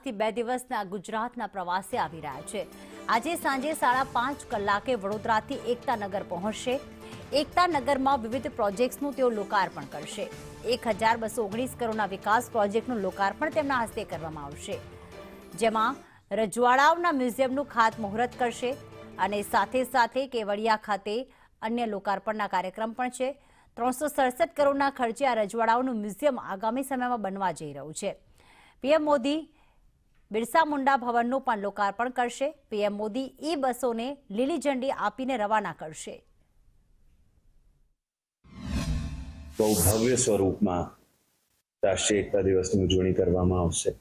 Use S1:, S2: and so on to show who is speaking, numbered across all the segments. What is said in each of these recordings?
S1: આજથી 2 દિવસના ગુજરાતના પ્રવાસે આવી રહ્યા છે। આજે સાંજે 5:30 કલાકે વડોદરાથી એકતાનગર પહોંચશે। એકતાનગરમાં વિવિધ પ્રોજેક્ટ્સનું તેઓ લોકાર્પણ કરશે। 1219 કરોડના વિકાસ પ્રોજેક્ટનું લોકાર્પણ તેમના હસ્તે કરવામાં આવશે, જેમાં રજવાડાઓના મ્યુઝિયમનું ખાતમુહૂર્ત કરશે અને સાથે કેવડિયા ખાતે અન્ય લોકાર્પણના કાર્યક્રમ પણ છે। 367 કરોડના ખર્ચે આ રજવાડાઓનું મ્યુઝિયમ આગામી સમયમાં બનવા જઈ રહ્યું છે। પીએમ મોદી બિરસા મુંડા ભવનનું પણ લોકાર્પણ કરશે। પીએમ મોદી બસોને લીલી ઝંડી આપીને રવાના કરશે।
S2: બહુ ભવ્ય સ્વરૂપમાં રાષ્ટ્રીય એકતા દિવસની ઉજવણી કરવામાં આવશે।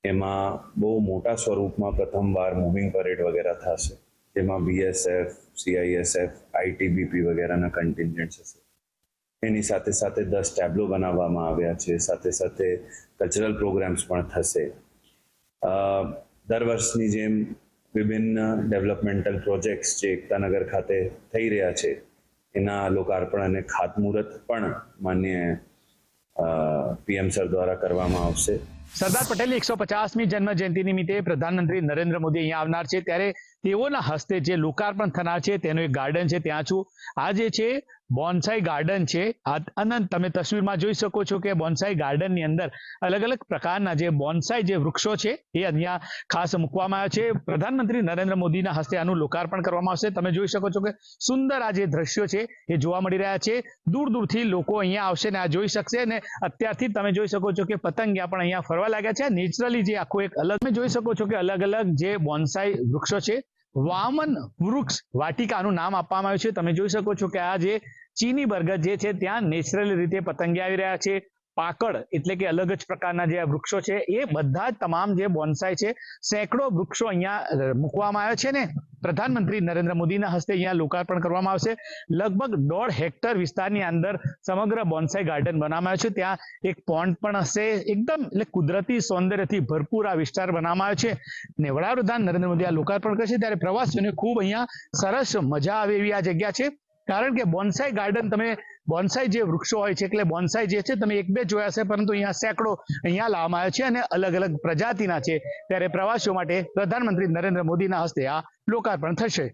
S2: એમાં બહુ મોટા સ્વરૂપમાં પ્રથમવાર મૂવિંગ પરેડ વગેરે થશે, જેમાં બીએસએફ, સીઆઈએસએફ, આઈટીબીપી વગેરેના કન્ટિન્જન્ટ્સ હશે। એની સાથે 10 ટેબ્લો બનાવવામાં આવ્યા છે। સાથે કલ્ચરલ પ્રોગ્રામ્સ પણ થશે। દર વર્ષની જેમ વિભિન્ન ડેવલપમેન્ટલ પ્રોજેક્ટ્સ જે એકતાનગર ખાતે થઈ રહ્યા છે, એના લોકાર્પણ અને ખાતમુહૂર્ત પણ માનનીય પીએમ સર દ્વારા કરવામાં આવશે।
S3: સરદાર પટેલની 150મી જન્મ જયંતિ નિમિત્તે પ્રધાનમંત્રી નરેન્દ્ર મોદી અહીંયા આવનાર છે, ત્યારે તેઓના હસ્તે જે લોકાર્પણ થનાર છે તેનું એક ગાર્ડન છે, ત્યાં છું। આ જે છે બોન્સાઈ ગાર્ડન છે। અનંત તમે તસવીરમાં જોઈ શકો છો કે બોન્સાઈ ગાર્ડનની અંદર અલગ અલગ પ્રકારના જે બોન્સાઈ જે વૃક્ષો છે એ અહીંયા ખાસ મૂકવામાં આવ્યા છે। પ્રધાનમંત્રી નરેન્દ્ર મોદીના હસ્તે આનું લોકાર્પણ કરવામાં આવશે। તમે જોઈ શકો છો કે સુંદર આ જે દ્રશ્યો છે એ જોવા મળી રહ્યા છે। દૂર દૂરથી લોકો અહીંયા આવશે ને આ જોઈ શકશે, અને અત્યારથી તમે જોઈ શકો છો કે પતંગિયા પણ અહીંયા ફરવા લાગ્યા છે। નેચરલી જે આખું એક અલગ તમે જોઈ શકો છો કે અલગ અલગ જે બોન્સાઈ વૃક્ષો છે, વામન વૃક્ષ વાટિકાનું નામ આપવામાં આવ્યું છે। તમે જોઈ શકો છો કે આ જે ચીની બરગદ જે છે ત્યાં નેચરલી રીતે પતંગિયા આવી રહ્યા છે। પાકડ એટલે કે અલગ જ પ્રકારના જે વૃક્ષો છે એ બધા જ તમામ જે બોન્સાઈ છે, સેંકડો વૃક્ષો અહીંયા મૂકવામાં આવ્યા છે ને પ્રધાનમંત્રી નરેન્દ્ર મોદીના હસ્તે અહીંયા લોકાર્પણ કરવામાં આવશે। લગભગ 1.5 હેક્ટર વિસ્તારની અંદર સમગ્ર બોન્સાઈ ગાર્ડન બનાવવામાં આવ્યો છે। ત્યાં એક પોન્ડ પણ હશે। એકદમ એટલે કુદરતી સૌંદર્યથી ભરપૂર આ વિસ્તાર બનાવવામાં આવ્યો છે ને વડાપ્રધાન નરેન્દ્ર મોદી આ લોકાર્પણ કરશે ત્યારે પ્રવાસીઓને ખૂબ અહીંયા સરસ મજા આવે એવી આ જગ્યા છે। કારણ કે બોન્સાઈ ગાર્ડન તમે બોન્સાઈ જે વૃક્ષો હોય છે એટલે બોન્સાઈ જે છે તમે 1-2 જોયા છે, પરંતુ અહીંયા સેંકડો અહીંયા લાવવામાં આવ્યા છે અને અલગ અલગ પ્રજાતિના છે, ત્યારે પ્રવાસીઓ માટે પ્રધાનમંત્રી નરેન્દ્ર મોદીના હસ્તે આ લોકાર્પણ થશે।